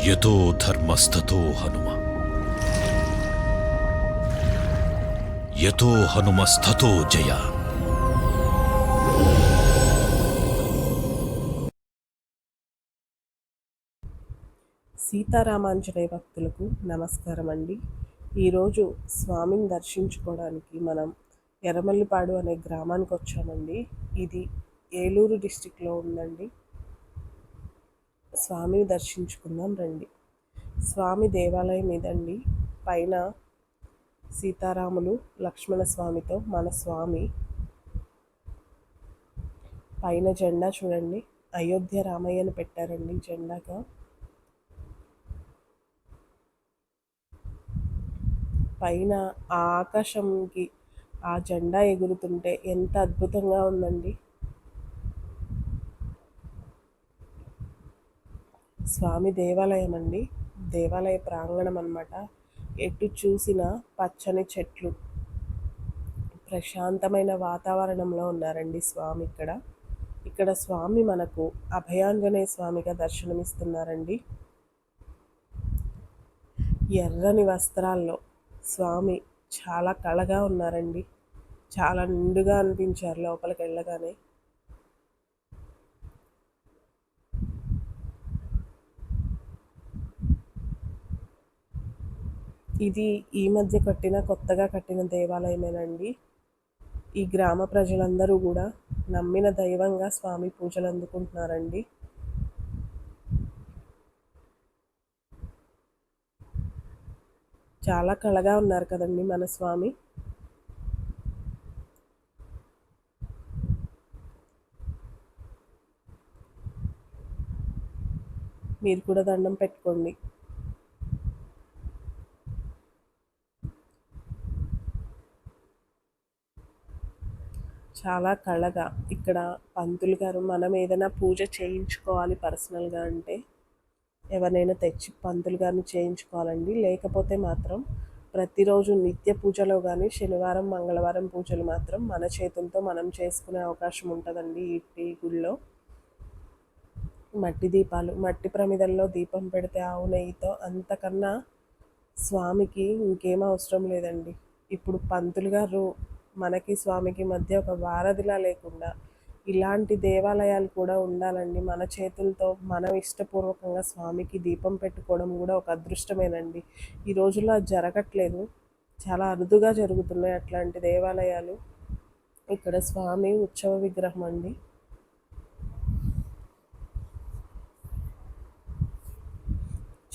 యతో ధర్మస్తతో హనుమ, యతో హనుమస్తతో జయ. సీతారామాంజనేయ భక్తులకు నమస్కారం అండి. ఈరోజు స్వామిని దర్శించుకోవడానికి మనం ఎర్రమల్లిపాడు అనే గ్రామానికి వచ్చామండి. ఇది ఏలూరు డిస్టిక్లో ఉందండి. స్వామిని దర్శించుకుందాం రండి. స్వామి దేవాలయం ఇదండి. పైన సీతారాములు లక్ష్మణ స్వామితో మన స్వామి. పైన జెండా చూడండి, అయోధ్య రామయ్యని పెట్టారండి జెండాగా. పైన ఆ ఆకాశంకి ఆ జెండా ఎగురుతుంటే ఎంత అద్భుతంగా ఉందండి. స్వామి దేవాలయం అండి, దేవాలయ ప్రాంగణం అన్నమాట. ఎటు చూసిన పచ్చని చెట్లు, ప్రశాంతమైన వాతావరణంలో ఉన్నారండి స్వామి ఇక్కడ స్వామి మనకు అభయాంజనేయ స్వామిగా దర్శనమిస్తున్నారండి. ఎర్రని వస్త్రాల్లో స్వామి చాలా కళగా ఉన్నారండి. చాలా నిండుగా అనిపించారు లోపలికి వెళ్ళగానే. ఇది ఈ మధ్య కొత్తగా కట్టిన దేవాలయమేనండి. ఈ గ్రామ ప్రజలందరూ కూడా నమ్మిన దైవంగా స్వామి పూజలు అందుకుంటున్నారండి. చాలా కళగా ఉన్నారు కదండి మన స్వామి. మీరు కూడా దండం పెట్టుకోండి. చాలా కళగా ఇక్కడ పంతులు గారు మనం ఏదైనా పూజ చేయించుకోవాలి పర్సనల్గా అంటే ఎవరినైనా తెచ్చి పంతులు గారిని చేయించుకోవాలండి. లేకపోతే మాత్రం ప్రతిరోజు నిత్య పూజలో కానీ శనివారం మంగళవారం పూజలు మాత్రం మన చేతులతో మనం చేసుకునే అవకాశం ఉంటుందండి. ఈ గుడిలో మట్టి దీపాలు, మట్టి ప్రమిదల్లో దీపం పెడితే ఆవు నెయ్యితో అంతకన్నా స్వామికి ఇంకేం అవసరం లేదండి. ఇప్పుడు పంతులు గారు మనకి స్వామికి మధ్య ఒక వారధిలా లేకుండా ఇలాంటి దేవాలయాలు కూడా ఉండాలండి. మన చేతులతో మనం ఇష్టపూర్వకంగా స్వామికి దీపం పెట్టుకోవడం కూడా ఒక అదృష్టమేనండి. ఈ రోజుల్లో అది జరగట్లేదు, చాలా అరుదుగా జరుగుతున్నాయి అట్లాంటి దేవాలయాలు. ఇక్కడ స్వామి ఉత్సవ విగ్రహం అండి.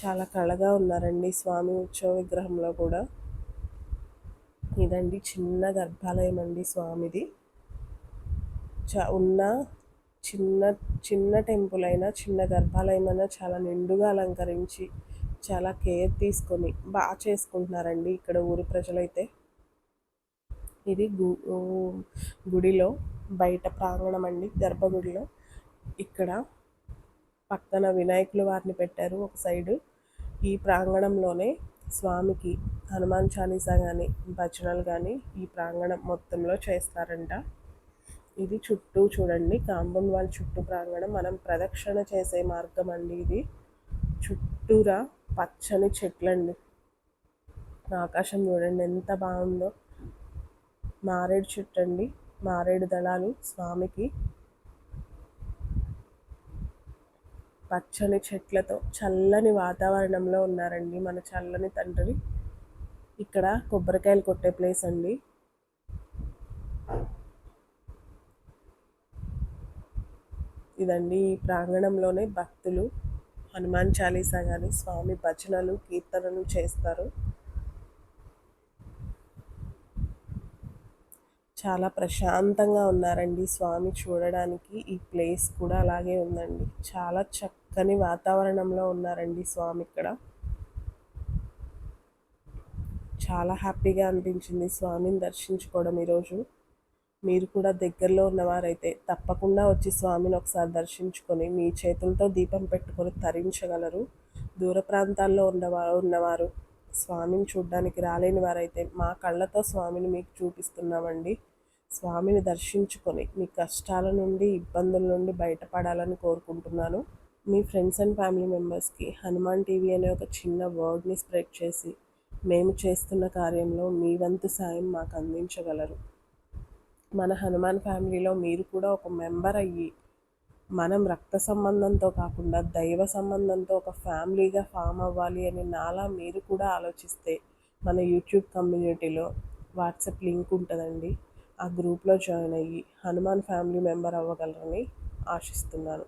చాలా కళగా ఉన్నారండి స్వామి ఉత్సవ విగ్రహంలో కూడా. ఇదండి చిన్న గర్భాలయం అండి స్వామిది. ఉన్న చిన్న చిన్న టెంపుల్ అయినా చిన్న గర్భాలయం అయినా చాలా నిండుగా అలంకరించి చాలా కేర్ తీసుకొని బాగా చేసుకుంటున్నారండి ఇక్కడ ఊరి ప్రజలైతే. ఇది గుడిలో బయట ప్రాంగణం అండి, గర్భగుడిలో. ఇక్కడ పక్కన వినాయకులు వారిని పెట్టారు ఒక సైడు. ఈ ప్రాంగణంలోనే స్వామికి హనుమాన్ చాలీసా కానీ భజనలు కానీ ఈ ప్రాంగణం మొత్తంలో చేస్తారంట. ఇది చుట్టూ చూడండి, కాంపౌండ్ వాళ్ళ చుట్టూ ప్రాంగణం. మనం ప్రదక్షిణ చేసే మార్గం అండి ఇది. చుట్టూరా పచ్చని చెట్లండి. ఆకాశం చూడండి ఎంత బాగుందో. మారేడు చెట్టు అండి, మారేడు దళాలు స్వామికి. పచ్చని చెట్లతో చల్లని వాతావరణంలో ఉన్నారండి మన చల్లని తండ్రి. ఇక్కడ కొబ్బరికాయలు కొట్టే ప్లేస్ అండి. ఇదండి ఈ ప్రాంగణంలోనే భక్తులు హనుమాన్ చాలీసా కానీ స్వామి భజనలు కీర్తనలు చేస్తారు. చాలా ప్రశాంతంగా ఉన్నారండి స్వామి చూడడానికి. ఈ ప్లేస్ కూడా అలాగే ఉందండి. చాలా చక్కని వాతావరణంలో ఉన్నారండి స్వామి ఇక్కడ. చాలా హ్యాపీగా అనిపించింది స్వామిని దర్శించుకోవడం ఈరోజు. మీరు కూడా దగ్గరలో ఉన్నవారైతే తప్పకుండా వచ్చి స్వామిని ఒకసారి దర్శించుకొని మీ చేతులతో దీపం పెట్టుకొని తరించగలరు. దూర ప్రాంతాల్లో ఉన్నవారు స్వామిని చూడడానికి రాలేని వారైతే మా కళ్ళతో స్వామిని మీకు చూపిస్తున్నామండి. స్వామిని దర్శించుకొని మీ కష్టాల నుండి ఇబ్బందుల నుండి బయటపడాలని కోరుకుంటున్నాను. మీ ఫ్రెండ్స్ అండ్ ఫ్యామిలీ మెంబర్స్కి హనుమాన్ టీవీ అనే ఒక చిన్న వర్డ్ని స్ప్రెడ్ చేసి మేము చేస్తున్న కార్యంలో మీ వంతు సాయం మాకు అందించగలరు. మన హనుమాన్ ఫ్యామిలీలో మీరు కూడా ఒక మెంబర్ అయ్యి మనం రక్త సంబంధంతో కాకుండా దైవ సంబంధంతో ఒక ఫ్యామిలీగా ఫామ్ అవ్వాలి అని నాలా మీరు కూడా ఆలోచిస్తే మన యూట్యూబ్ కమ్యూనిటీలో వాట్సాప్ లింక్ ఉంటుందండి. ఆ గ్రూప్లో జాయిన్ అయ్యి హనుమాన్ ఫ్యామిలీ మెంబర్ అవ్వగలరని ఆశిస్తున్నాను.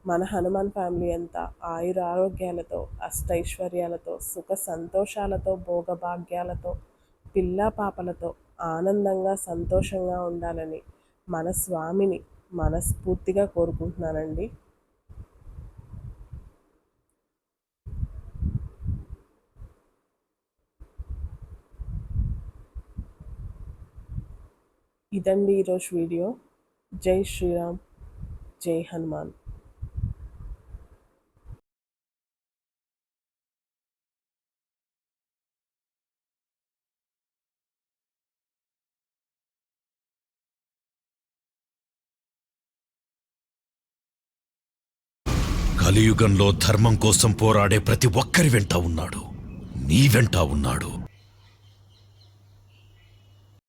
మన హనుమాన్ ఫ్యామిలీ అంతా ఆయురారోగ్యాలతో, అష్టైశ్వర్యాలతో, సుఖ సంతోషాలతో, భోగభాగ్యాలతో, పిల్లా పాపలతో ఆనందంగా సంతోషంగా ఉండాలని మన స్వామిని మనస్ఫూర్తిగా కోరుకుంటున్నానండి. ఇదండి ఈరోజు వీడియో. జై శ్రీరామ్, జై హనుమాన్. కలియుగంలో ధర్మం కోసం పోరాడే ప్రతి ఒక్కరి వెంట ఉన్నాడు. నీ వెంట ఉన్నాడు.